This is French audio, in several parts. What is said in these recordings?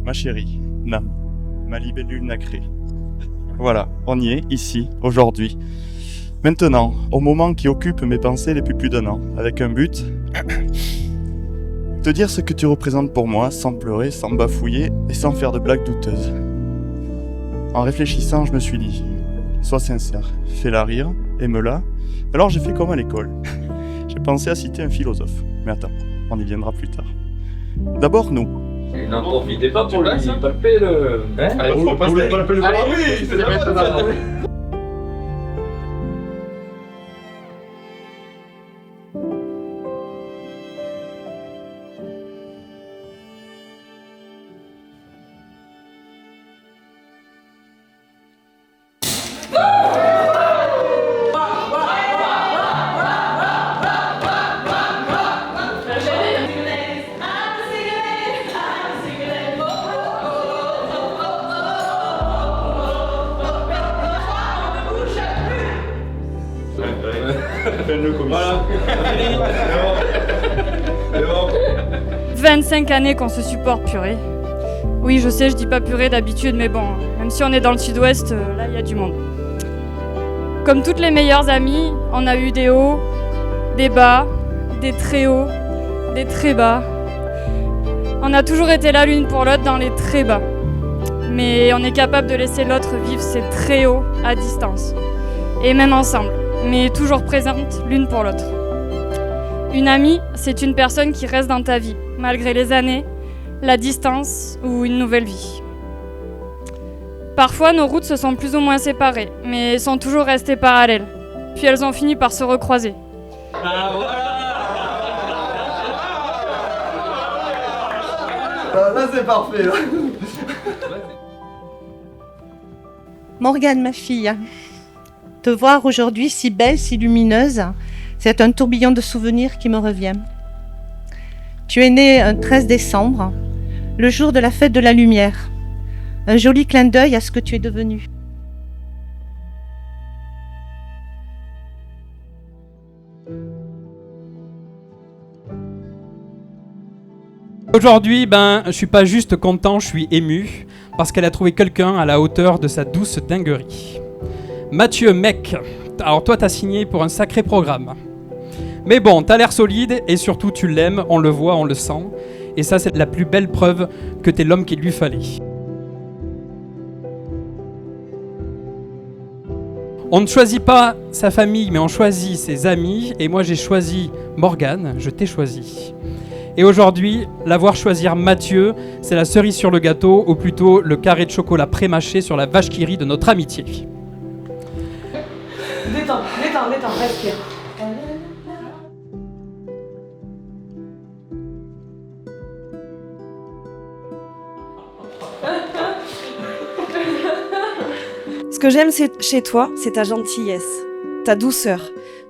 ma chérie, Nam, ma libellule nacrée. Voilà, on y est, ici, aujourd'hui. Maintenant, au moment qui occupe mes pensées depuis plus d'un an, avec un but, te dire ce que tu représentes pour moi, sans pleurer, sans bafouiller et sans faire de blagues douteuses. En réfléchissant, je me suis dit, sois sincère, fais-la rire, aime-la. Alors j'ai fait comme à l'école. J'ai pensé à citer un philosophe. Mais attends, on y viendra plus tard. D'abord, nous. Et n'en profitez pas pour lui palper le... Allez, faut pas se palper le bras. Ah oui, c'est maintenant. Voilà. 25 années qu'on se supporte, purée. Oui, je sais, je dis pas purée d'habitude, mais bon, même si on est dans le sud-ouest, là, il y a du monde. Comme toutes les meilleures amies, on a eu des hauts, des bas, des très hauts, des très bas. On a toujours été là l'une pour l'autre dans les très bas. Mais on est capable de laisser l'autre vivre ses très hauts à distance. Et même ensemble, mais toujours présente l'une pour l'autre. Une amie, c'est une personne qui reste dans ta vie, malgré les années, la distance ou une nouvelle vie. Parfois, nos routes se sont plus ou moins séparées, mais sont toujours restées parallèles. Puis elles ont fini par se recroiser. Ah voilà. Là c'est parfait. Là. Morgane, ma fille, te voir aujourd'hui si belle, si lumineuse, c'est un tourbillon de souvenirs qui me revient. Tu es née un 13 décembre, le jour de la fête de la lumière. Un joli clin d'œil à ce que tu es devenue. Aujourd'hui, je suis pas juste content, je suis ému, parce qu'elle a trouvé quelqu'un à la hauteur de sa douce dinguerie. Mathieu, mec, alors toi t'as signé pour un sacré programme. Mais bon, t'as l'air solide et surtout tu l'aimes, on le voit, on le sent. Et ça c'est la plus belle preuve que t'es l'homme qu'il lui fallait. On ne choisit pas sa famille, mais on choisit ses amis. Et moi j'ai choisi Morgane, je t'ai choisi. Et aujourd'hui, la voir choisir Mathieu, c'est la cerise sur le gâteau, ou plutôt le carré de chocolat pré-mâché sur la vache qui rit de notre amitié. Détends, respire. Ce que j'aime chez toi, c'est ta gentillesse, ta douceur,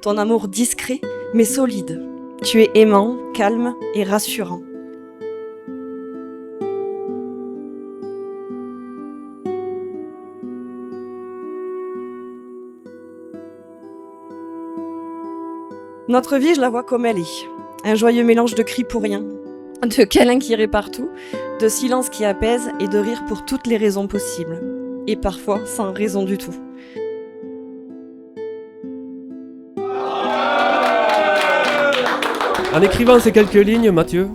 ton amour discret mais solide. Tu es aimant, calme et rassurant. Notre vie, je la vois comme elle est. Un joyeux mélange de cris pour rien, de câlins qui iraient partout, de silence qui apaise et de rire pour toutes les raisons possibles. Et parfois sans raison du tout. En écrivant ces quelques lignes, Mathieu,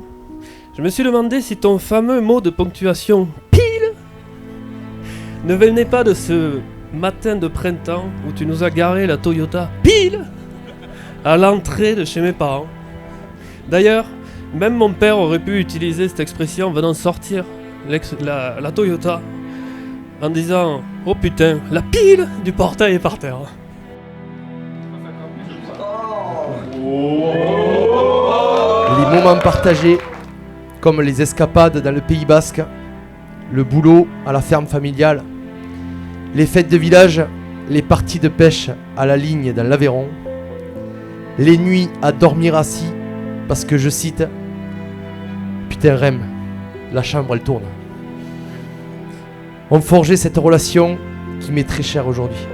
je me suis demandé si ton fameux mot de ponctuation « pile » ne venait pas de ce matin de printemps où tu nous as garé la Toyota « pile » à l'entrée de chez mes parents. D'ailleurs, même mon père aurait pu utiliser cette expression venant sortir la Toyota en disant « Oh putain, la pile du portail est par terre ». Les moments partagés, comme les escapades dans le Pays Basque, le boulot à la ferme familiale, les fêtes de village, les parties de pêche à la ligne dans l'Aveyron, les nuits à dormir assis, parce que je cite « Putain Rem, la chambre elle tourne ». On forgeait cette relation qui m'est très chère aujourd'hui.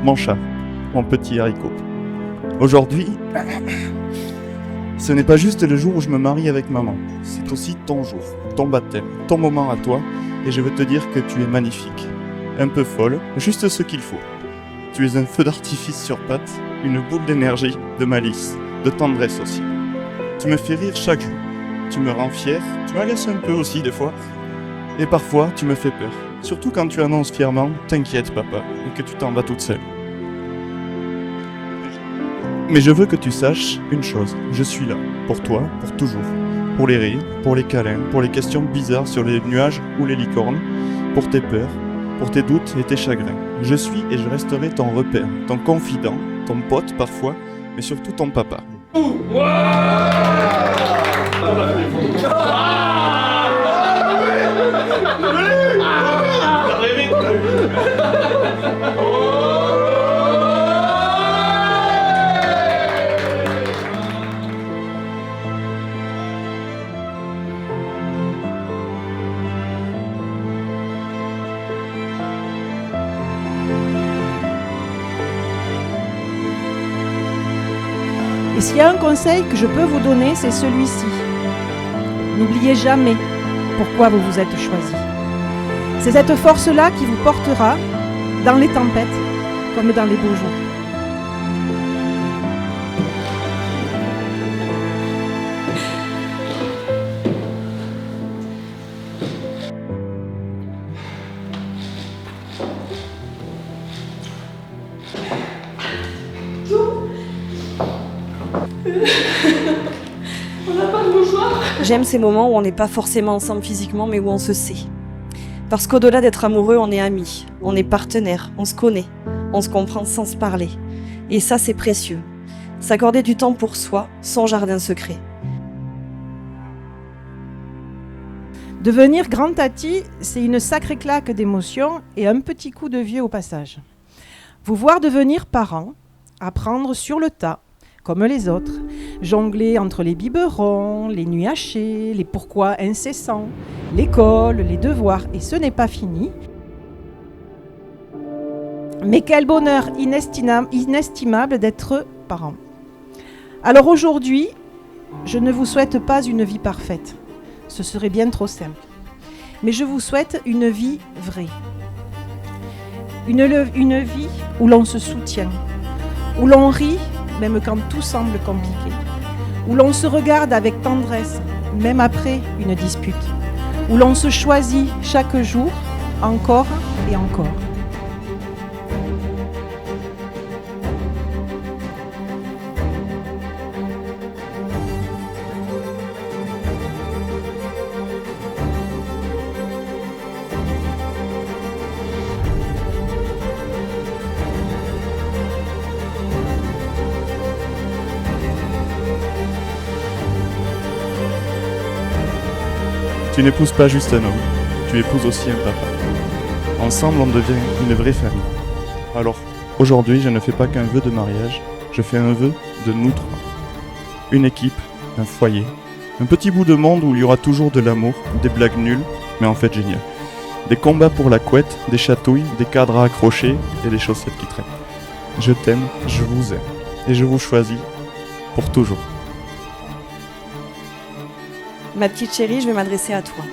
mon chat, mon petit haricot. Aujourd'hui, ce n'est pas juste le jour où je me marie avec maman, c'est aussi ton jour, ton baptême, ton moment à toi, et je veux te dire que tu es magnifique. Un peu folle, juste ce qu'il faut. Tu es un feu d'artifice sur pattes, une boule d'énergie, de malice, de tendresse aussi. Tu me fais rire chaque jour, tu me rends fier, tu m'agaces un peu aussi des fois, et parfois tu me fais peur, surtout quand tu annonces fièrement « T'inquiète papa » et que tu t'en vas toute seule. Mais je veux que tu saches une chose, je suis là, pour toi, pour toujours. Pour les rires, pour les câlins, pour les questions bizarres sur les nuages ou les licornes, pour tes peurs, pour tes doutes et tes chagrins. Je suis et je resterai ton repère, ton confident, ton pote parfois, mais surtout ton papa. Et s'il y a un conseil que je peux vous donner, c'est celui-ci. N'oubliez jamais pourquoi vous vous êtes choisi. C'est cette force-là qui vous portera dans les tempêtes comme dans les beaux jours. J'aime ces moments où on n'est pas forcément ensemble physiquement, mais où on se sait. Parce qu'au-delà d'être amoureux, on est amis, on est partenaires, on se connaît, on se comprend sans se parler. Et ça, c'est précieux. S'accorder du temps pour soi, son jardin secret. Devenir grand tati, c'est une sacrée claque d'émotions et un petit coup de vieux au passage. Vous voir devenir parent, apprendre sur le tas, comme les autres, jongler entre les biberons, les nuits hachées, les pourquoi incessants, l'école, les devoirs, et ce n'est pas fini. Mais quel bonheur inestimable d'être parent. Alors aujourd'hui, je ne vous souhaite pas une vie parfaite, ce serait bien trop simple, mais je vous souhaite une vie vraie. Une vie où l'on se soutient, où l'on rit, même quand tout semble compliqué, où l'on se regarde avec tendresse, même après une dispute, où l'on se choisit chaque jour, encore et encore. Tu n'épouses pas juste un homme, tu épouses aussi un papa. Ensemble, on devient une vraie famille. Alors, aujourd'hui, je ne fais pas qu'un vœu de mariage, je fais un vœu de nous trois. Une équipe, un foyer, un petit bout de monde où il y aura toujours de l'amour, des blagues nulles, mais en fait géniales. Des combats pour la couette, des chatouilles, des cadres à accrocher et des chaussettes qui traînent. Je t'aime, je vous aime, et je vous choisis pour toujours. Ma petite chérie, je vais m'adresser à toi.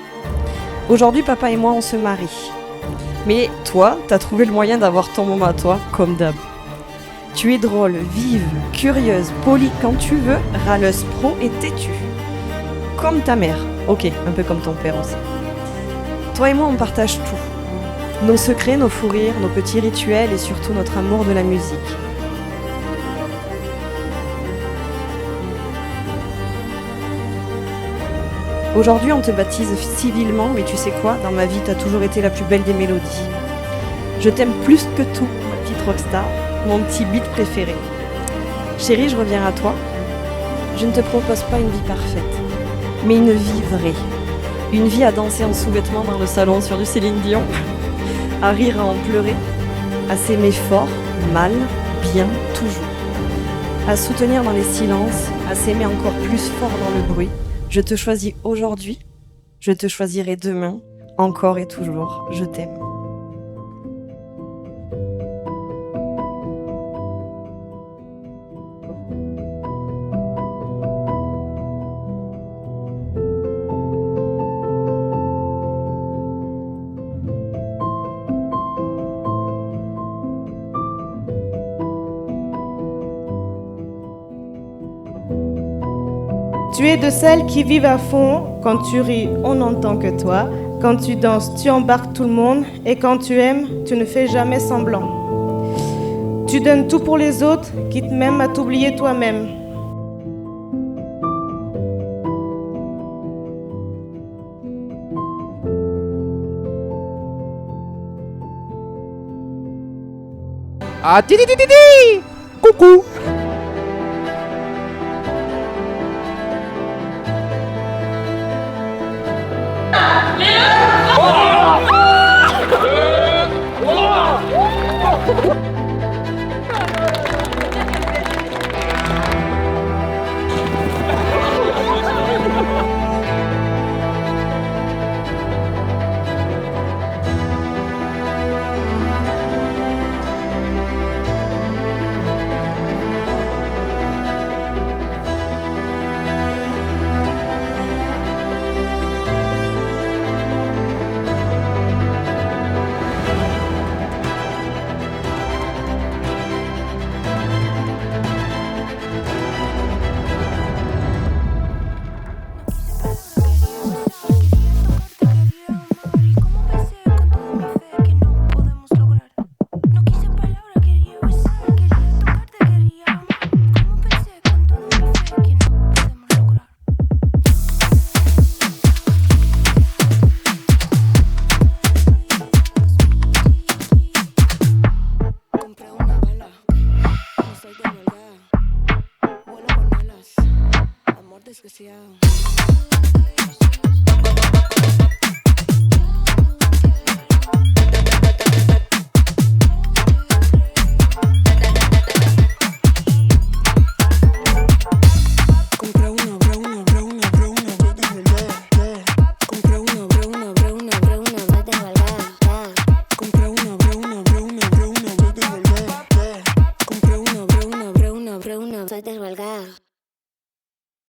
Aujourd'hui, papa et moi, on se marie. Mais toi, t'as trouvé le moyen d'avoir ton moment à toi, comme d'hab. Tu es drôle, vive, curieuse, polie quand tu veux, râleuse pro et têtue. Comme ta mère. Ok, un peu comme ton père aussi. Toi et moi, on partage tout. Nos secrets, nos fous rires, nos petits rituels et surtout notre amour de la musique. Aujourd'hui, on te baptise civilement, mais tu sais quoi, dans ma vie, t'as toujours été la plus belle des mélodies. Je t'aime plus que tout, ma petite rockstar, mon petit beat préféré. Chérie, je reviens à toi. Je ne te propose pas une vie parfaite, mais une vie vraie. Une vie à danser en sous-vêtements dans le salon sur du Céline Dion, à rire, à en pleurer, à s'aimer fort, mal, bien, toujours. À soutenir dans les silences, à s'aimer encore plus fort dans le bruit. Je te choisis aujourd'hui, je te choisirai demain, encore et toujours, je t'aime. Tu es de celles qui vivent à fond. Quand tu ris, on n'entend que toi. Quand tu danses, tu embarques tout le monde. Et quand tu aimes, tu ne fais jamais semblant. Tu donnes tout pour les autres, quitte même à t'oublier toi-même. Ah, di di di di di. Coucou. Soy desvalgada.